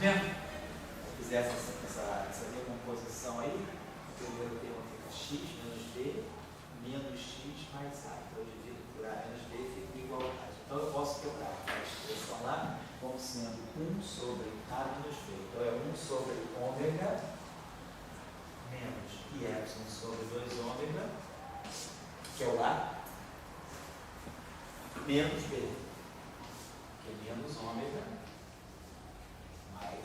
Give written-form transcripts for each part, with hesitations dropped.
vendo? Se eu fizesse essa decomposição aí, o primeiro termo fica x menos b menos x mais a. Então eu divido por a menos b e fica igual a. Então eu posso quebrar a expressão lá como sendo 1 sobre a menos b. Então é 1 sobre ômega menos y sobre 2 ômega, que é o a, menos b, que é menos ômega mais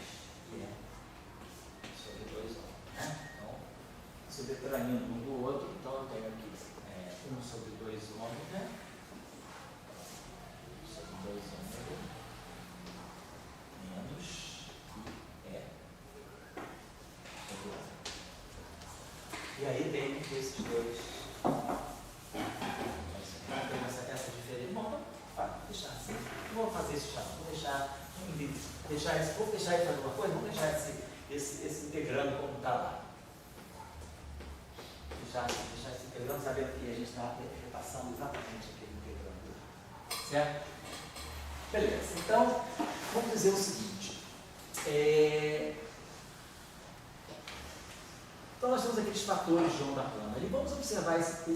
y sobre 2 ômega. Né? Então, subtraindo um do outro, então eu tenho aqui 1 sobre 2 ômega sobre 2 ômega menos e sobre ômega. E aí tem esses dois. Tem essa diferença. Bom, vamos deixar assim. Não vou fazer isso já. Vou deixar ele fazer uma coisa. Vamos deixar esse integrando como está lá. Deixar esse integrando, sabendo que a gente está repassando exatamente aquele integrando. Certo? Beleza. Então, vamos dizer o seguinte. Então, nós temos aqueles fatores de onda plana. E vamos observar esse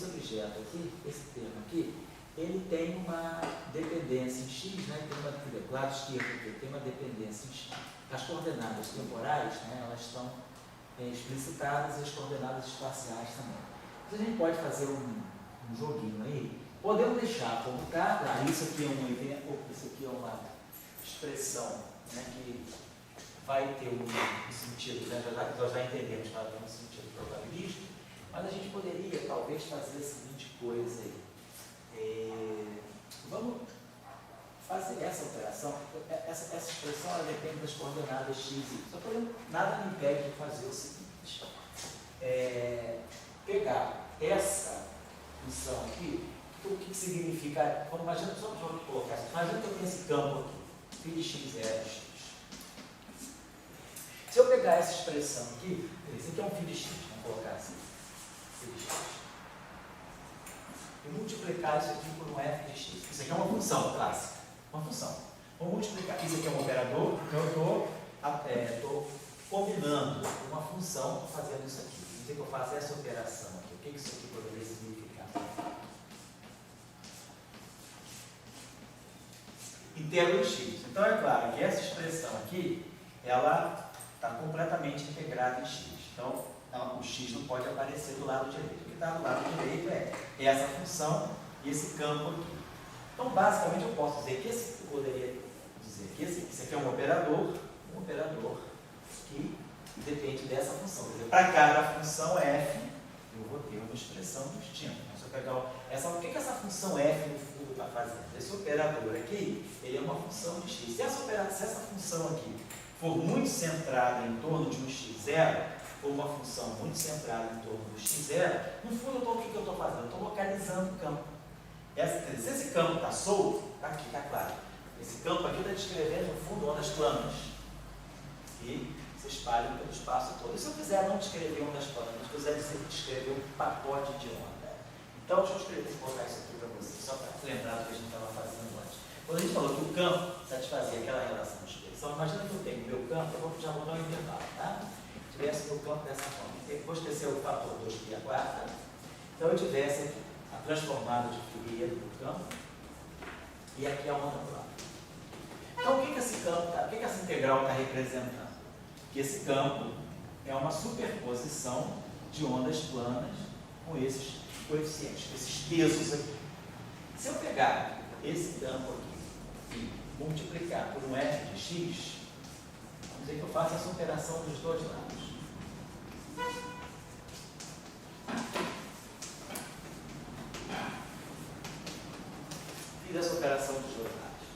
objeto aqui, esse termo aqui, ele tem uma dependência em x, né? Tem uma, lado esquerdo aqui, tem uma dependência em x. As coordenadas temporais, né, elas estão explicitadas e as coordenadas espaciais também. Então, a gente pode fazer um joguinho aí. Podemos deixar como está, isso aqui é um evento, isso aqui é uma expressão, né, que vai ter um sentido, né? Nós já entendemos que ela tem um sentido probabilístico, mas a gente poderia talvez fazer a seguinte coisa aí. Vamos fazer essa operação. Essa expressão ela depende das coordenadas x e y. Só que nada me impede de fazer o seguinte: pegar essa função aqui. O que significa? Quando imagina, só para colocar assim, imagina que eu tenho esse campo aqui, φ de x é x. Se eu pegar essa expressão aqui, esse aqui é um φ de x, vamos colocar assim, φ de x, e multiplicar isso aqui por um f de x. Isso aqui é uma função clássica, uma função. Vamos multiplicar, isso aqui é um operador, então eu estou combinando uma função fazendo isso aqui. Vamos dizer que eu faço essa operação aqui. O que isso aqui poderia significar? Em termos de x. Então é claro que essa expressão aqui, ela está completamente integrado em x. Então, o x não pode aparecer do lado direito. O que está do lado direito é essa função e esse campo aqui. Então, basicamente, eu posso dizer que eu poderia dizer que esse aqui é um operador que depende dessa função. Quer dizer, para cada função f, eu vou ter uma expressão distinta. Então, se eu pegar o que essa função f no fundo está fazendo? Esse operador aqui, ele é uma função de x. Se essa função aqui for muito centrada em torno de um x0, ou uma função muito centrada em torno do x0, no fundo, o que eu estou fazendo? Eu estou localizando o campo. Se esse campo está solto, está aqui, está claro. Esse campo aqui está descrevendo, no fundo, ondas planas, que se espalham pelo espaço todo. E se eu quiser não descrever ondas planas, se eu quiser descrever um pacote de onda? Então, deixa eu escrever, vou colocar isso aqui para vocês, só para lembrar do que a gente estava fazendo antes. Quando a gente falou que o campo satisfazia aquela relação de expressão, imagina que eu tenho o meu campo, eu já vou dar um intervalo, tá? Se tivesse o meu campo dessa forma, depois descer o fator 2π a quarta, então eu tivesse aqui a transformada de Fourier do campo e aqui a onda plana. Então, o que esse campo o que essa integral está representando? Que esse campo é uma superposição de ondas planas com esses coeficientes, esses pesos aqui. Se eu pegar esse campo aqui e multiplicar por um f de x, vamos dizer que eu faço essa operação dos dois lados. Fiz essa operação dos dois lados.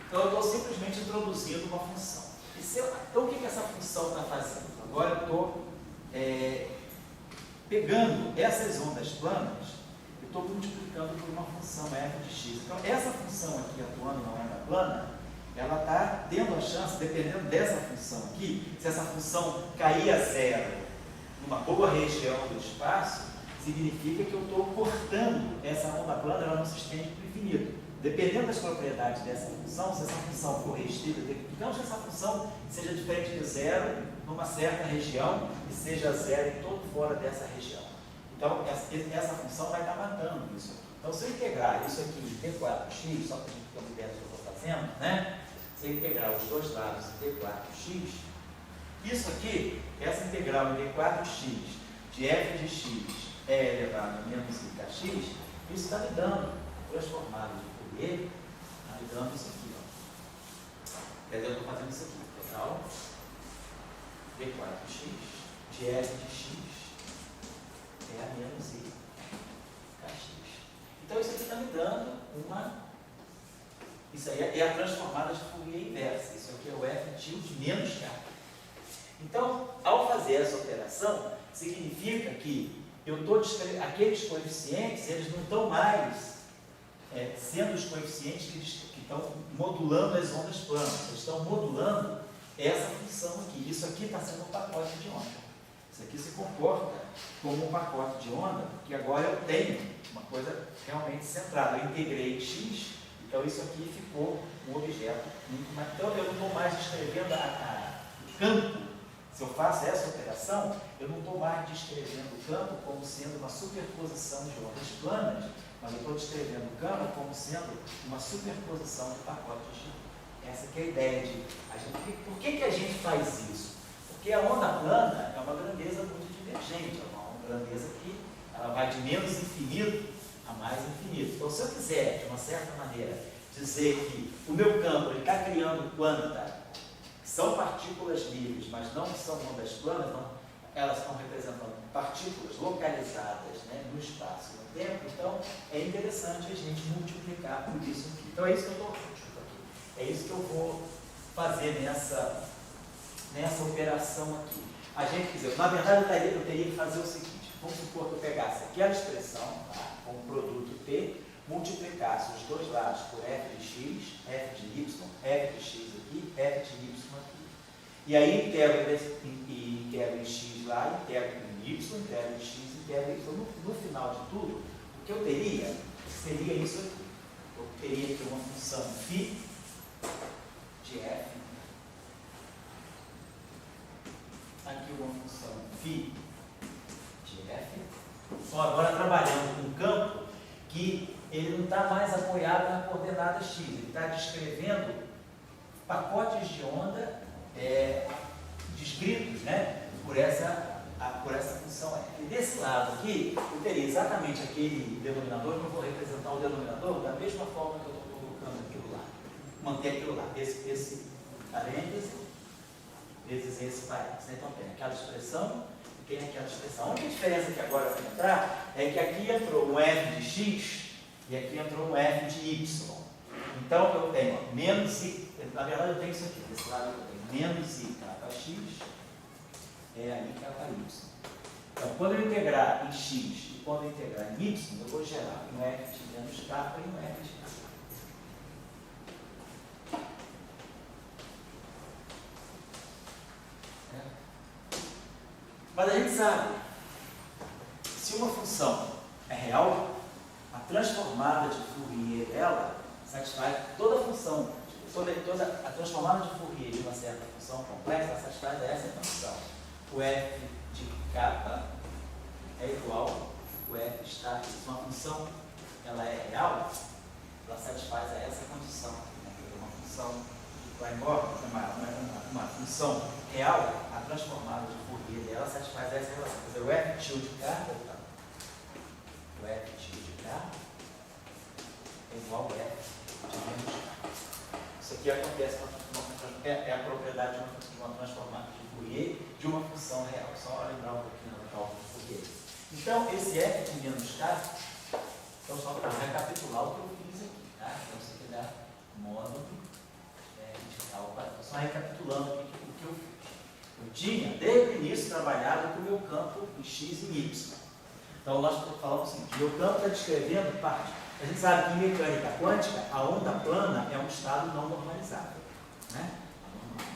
Então eu estou simplesmente introduzindo uma função. Então o que essa função está fazendo? Agora eu estou pegando essas ondas planas e estou multiplicando por uma função f de x. Então essa função aqui atuando na onda plana, ela está tendo a chance, dependendo dessa função aqui, se essa função cair a zero numa boa região do espaço, significa que eu estou cortando essa onda plana, ela não se estende para o infinito. dependendo das propriedades dessa função, se essa função for restrita, digamos que essa função seja diferente de zero numa certa região e seja zero em todo fora dessa região. Então, essa função vai estar matando isso aqui. Então, se eu integrar isso aqui em d4x, só para a gente ter uma ideia do que eu estou fazendo, né? Se eu integrar os dois lados em d4x, isso aqui, essa integral em d4x de f de x é elevado a menos i kx, isso está me dando, transformado de Fourier, está me dando isso aqui. Ó. Eu estou fazendo isso aqui. Integral d4x de f de x é a menos i kx. Então, isso aqui está me dando uma... Isso aí é a transformada de Fourier inversa. Isso aqui é o f tilde menos k. Então, ao fazer essa operação, significa que eu estou descrevendo aqueles coeficientes, eles não estão mais sendo os coeficientes que estão modulando as ondas planas. Eles estão modulando essa função aqui. Isso aqui está sendo um pacote de onda. Isso aqui se comporta como um pacote de onda, porque agora eu tenho uma coisa realmente centrada. Eu integrei x, então isso aqui ficou um objeto muito mais. Então eu não estou mais descrevendo o campo. Se eu faço essa operação, eu não estou mais descrevendo o campo como sendo uma superposição de ondas planas, mas eu estou descrevendo o campo como sendo uma superposição de pacotes de onda. Essa que é a ideia de... Por que a gente faz isso? Porque a onda plana é uma grandeza muito divergente, é uma grandeza que ela vai de menos infinito a mais infinito. Então, se eu quiser, de uma certa maneira, dizer que o meu campo está criando quanta, são partículas livres, mas não são ondas planas, não, elas estão representando partículas localizadas, né, no espaço e no tempo, então é interessante a gente multiplicar por isso aqui. Então é isso que eu estou aqui. É isso que eu vou fazer nessa operação aqui. A gente, quer dizer, na verdade eu teria que fazer o seguinte, vamos supor que eu pegasse aquela expressão, tá, com o produto P, multiplicasse os dois lados por f de x, f de y, f de x aqui, f de y aqui. E aí integro em x lá, integro em y, integro em x, integro em y. No final de tudo, o que eu teria seria isso aqui. Eu teria aqui uma função φ de f, aqui uma função φ de f. Então agora trabalhando com um campo que ele não está mais apoiado na coordenada x, ele está descrevendo pacotes de onda descritos, né, por essa função f. E desse lado aqui, eu teria exatamente aquele denominador, que eu vou representar o denominador da mesma forma que eu estou colocando aquilo lá. Manter aquilo lá, esse parêntese, vezes esse parêntese. Então tem aquela expressão e tem aquela expressão. A única diferença que agora vai entrar é que aqui entrou um f de x e aqui entrou um f de y. Então eu tenho menos i, na verdade eu tenho isso aqui, desse lado eu tenho menos i capa x, é aí capa y. Então quando eu integrar em x e quando eu integrar em y, eu vou gerar um f de menos capa e um f de capa. Mas a gente sabe, se uma função é real, a transformada de Fourier dela satisfaz toda a função, toda a transformada de Fourier de uma certa função complexa satisfaz essa função. O f de capa é igual ao f estar. Se uma função ela é real, ela satisfaz a essa condição. Uma função uma função real, a transformada de Fourier dela satisfaz essa relação. Quer dizer, o f tilde k, o f tilde k é igual ao f de menos k. Isso aqui acontece é a propriedade de uma transformada de Fourier de uma função real. Só lembrar um pouquinho do cálculo de Fourier. Então, esse f de menos k, então só para recapitular o que eu fiz aqui, tá? Então, isso aqui dá módulo só recapitulando aqui o que eu fiz. Eu tinha, desde o início, trabalhado com o meu campo em x e em y. Então, nós falamos assim, que o meu campo está descrevendo parte. A gente sabe que em mecânica quântica, a onda plana é um estado não normalizado. Né?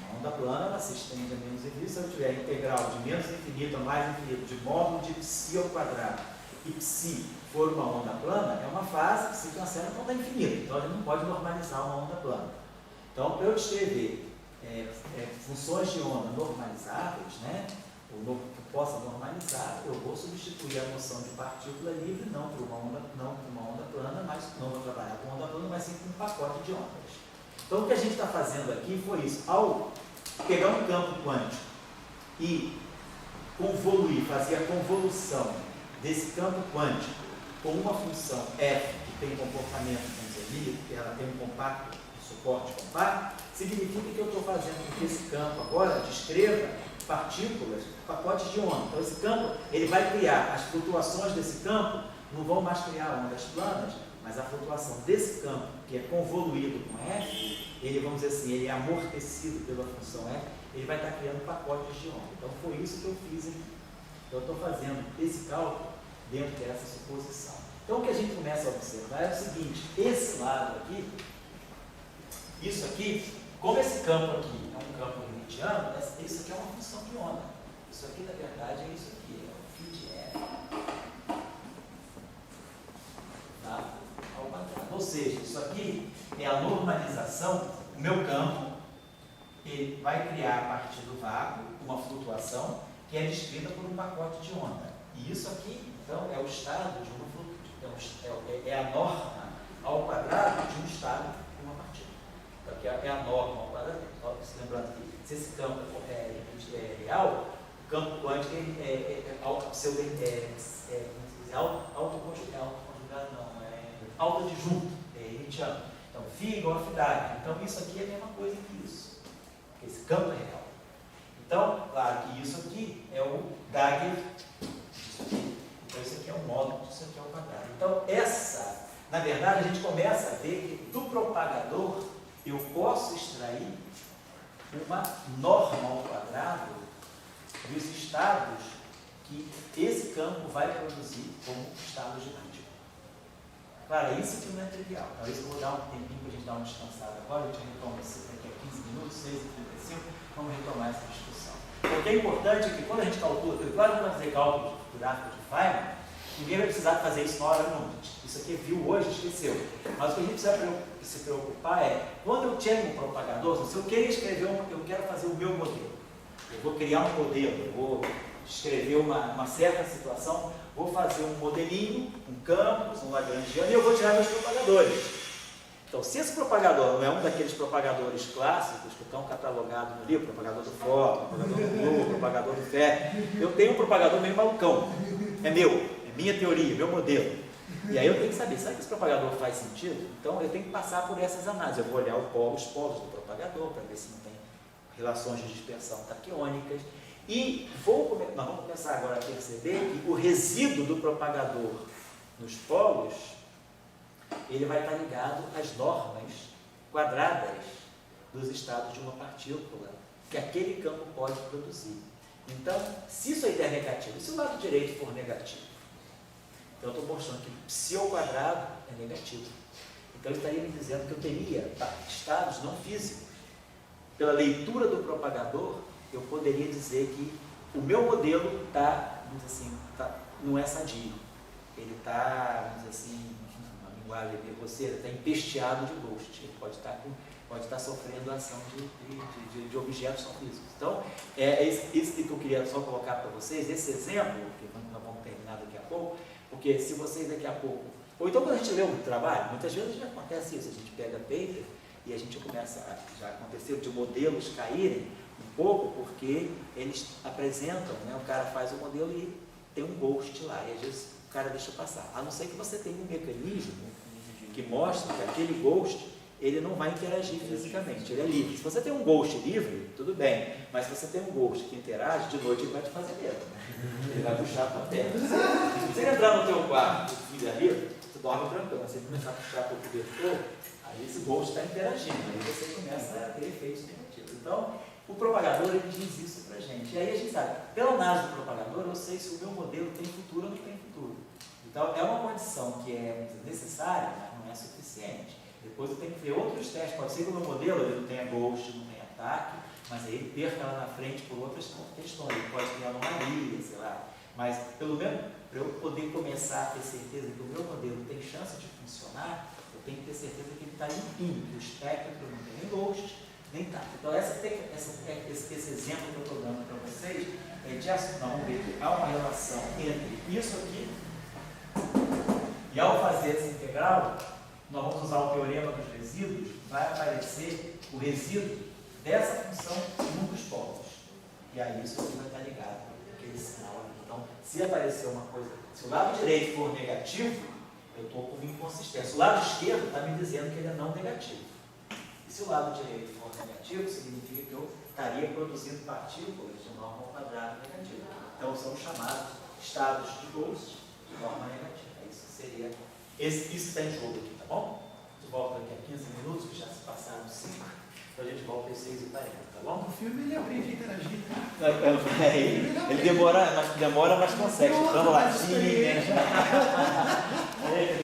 A onda plana ela se estende a menos infinito. Se eu tiver integral de menos infinito a mais infinito de módulo de psi ao quadrado e psi for uma onda plana, é uma fase que se cancela com onda infinita. Então, a gente não pode normalizar uma onda plana. Então, para eu descrever funções de onda normalizáveis, né, ou que possa normalizar, eu vou substituir a noção de partícula livre não por uma onda plana, mas não vou trabalhar com onda plana, mas sim com um pacote de ondas. Então, o que a gente está fazendo aqui foi isso. Ao pegar um campo quântico e fazer a convolução desse campo quântico com uma função f, que tem comportamento, vamos dizer, que ela tem um compacto, um suporte compacto, significa que eu estou fazendo com que esse campo agora descreva partículas, pacotes de onda. Então, esse campo, ele vai criar, as flutuações desse campo não vão mais criar ondas planas, mas a flutuação desse campo, que é convoluído com f, ele, vamos dizer assim, ele é amortecido pela função f, ele vai estar criando pacotes de onda. Então, foi isso que eu fiz aqui. Então, eu estou fazendo esse cálculo dentro dessa suposição. Então, o que a gente começa a observar é o seguinte, esse lado aqui, isso aqui, como esse campo aqui é um campo hermitiano, isso aqui é uma função de onda. Isso aqui, na verdade, é isso aqui, é o φ de f. Tá? Ao quadrado. Ou seja, isso aqui é a normalização, o meu campo, ele vai criar a partir do vácuo uma flutuação que é descrita por um pacote de onda. E isso aqui, então, é o estado de uma flutuação, é a norma ao quadrado de um estado de uma partícula. Então, aqui é a norma ao quadrado. Se lembrando que se esse campo é real, o campo quântico autodisjunto, é hermitiano. Então, φ igual a φ'. Então, isso aqui é a mesma coisa que isso. Porque esse campo é real. Então, claro que isso aqui é o Dagger disso aqui. Então, isso aqui é o módulo, isso aqui é o quadrado. Então, na verdade, a gente começa a ver que do propagador eu posso extrair uma norma ao quadrado dos estados que esse campo vai produzir como estados de partícula. Claro, isso aqui não é trivial. Então, isso eu vou dar um tempinho para a gente dar uma descansada agora. A gente retoma isso daqui a 15 minutos, 6h35, vamos retomar essa discussão. O que é importante é que quando a gente calcula, claro que vai fazer cálculo de gráfico de Feynman, ninguém vai precisar fazer isso na hora nunca. Isso aqui viu hoje, esqueceu. Mas o que a gente precisa se preocupar é, quando eu tenho um propagador, se eu quero escrever, eu quero fazer o meu modelo. Eu vou criar um modelo, eu vou escrever uma certa situação, vou fazer um modelinho, um campus, um lagrangiano, e eu vou tirar meus propagadores. Então, se esse propagador não é um daqueles propagadores clássicos que estão catalogados no livro, propagador do fóton, propagador do Bloom, propagador do Fermi, eu tenho um propagador meio malucão. É meu, é minha teoria, meu modelo. E aí eu tenho que saber, será que esse propagador faz sentido? Então, eu tenho que passar por essas análises. Eu vou olhar os polos do propagador para ver se não tem relações de dispersão taquiônicas. E nós vamos começar agora a perceber que o resíduo do propagador nos polos, ele vai estar ligado às normas quadradas dos estados de uma partícula que aquele campo pode produzir. Então, se isso aí é negativo, se o lado direito for negativo, então eu estou mostrando que psi ao quadrado é negativo. Então, eu estaria me dizendo que eu teria estados não físicos. Pela leitura do propagador, eu poderia dizer que o meu modelo não é sadio. Ele está, vamos dizer assim, uma linguagem grosseira, está empesteado de ghost. Ele pode estar sofrendo a ação de objetos não físicos. Então, é isso que eu queria só colocar para vocês, esse exemplo, que nós vamos terminar daqui a pouco, porque se vocês daqui a pouco... Ou então, quando a gente lê um trabalho, muitas vezes já acontece isso, a gente pega paper e a gente começa, já aconteceu de modelos caírem um pouco, porque eles apresentam, né, o cara faz o modelo e tem um ghost lá, e às vezes o cara deixa passar. A não ser que você tenha um mecanismo que mostra que aquele ghost, ele não vai interagir fisicamente, ele é livre. Se você tem um ghost livre, tudo bem, mas se você tem um ghost que interage, de noite ele vai te fazer medo. Ele vai puxar a tua perna. Se ele entrar no teu quarto, filho ali, você dorme tranquilo, mas se ele começar a puxar a tua cobertor, aí esse ghost está interagindo, aí você começa a ter efeitos negativos. Então, o propagador, ele diz isso para a gente. E aí a gente sabe, pela análise do propagador, eu sei se o meu modelo tem futuro ou não tem futuro. Então, é uma condição que é necessária, mas não é suficiente. Depois eu tenho que ver outros testes. Pode ser que o meu modelo ele não tenha ghost, não tenha ataque, mas aí ele perca lá na frente por outras questões. Ele pode ter anomalia, sei lá, Mas, pelo menos, para eu poder começar a ter certeza que o meu modelo tem chance de funcionar, eu tenho que ter certeza que ele está limpinho, que o espectro não tem nem ghost, nem nada. Então, esse exemplo que eu estou dando para vocês é de nós vamos ver que há uma relação entre isso aqui e, ao fazer essa integral, nós vamos usar o teorema dos resíduos, vai aparecer o resíduo dessa função em um dos polos. E aí isso aqui vai estar ligado àquele sinal ali. Então, se aparecer uma coisa, se o lado direito for negativo, eu estou com inconsistência. O lado esquerdo está me dizendo que ele é não negativo. E se o lado direito for negativo, significa que eu estaria produzindo partículas de norma ao quadrado negativa. Então, são chamados estados de Gauss de norma negativa. Isso seria, isso está em jogo aqui, tá bom? De volta daqui a 15 minutos, que já se passaram 5. Então a gente volta às 6h40, tá bom? O filme ele aprende a interagir. Ele demora, mas consegue. Chutando latinha.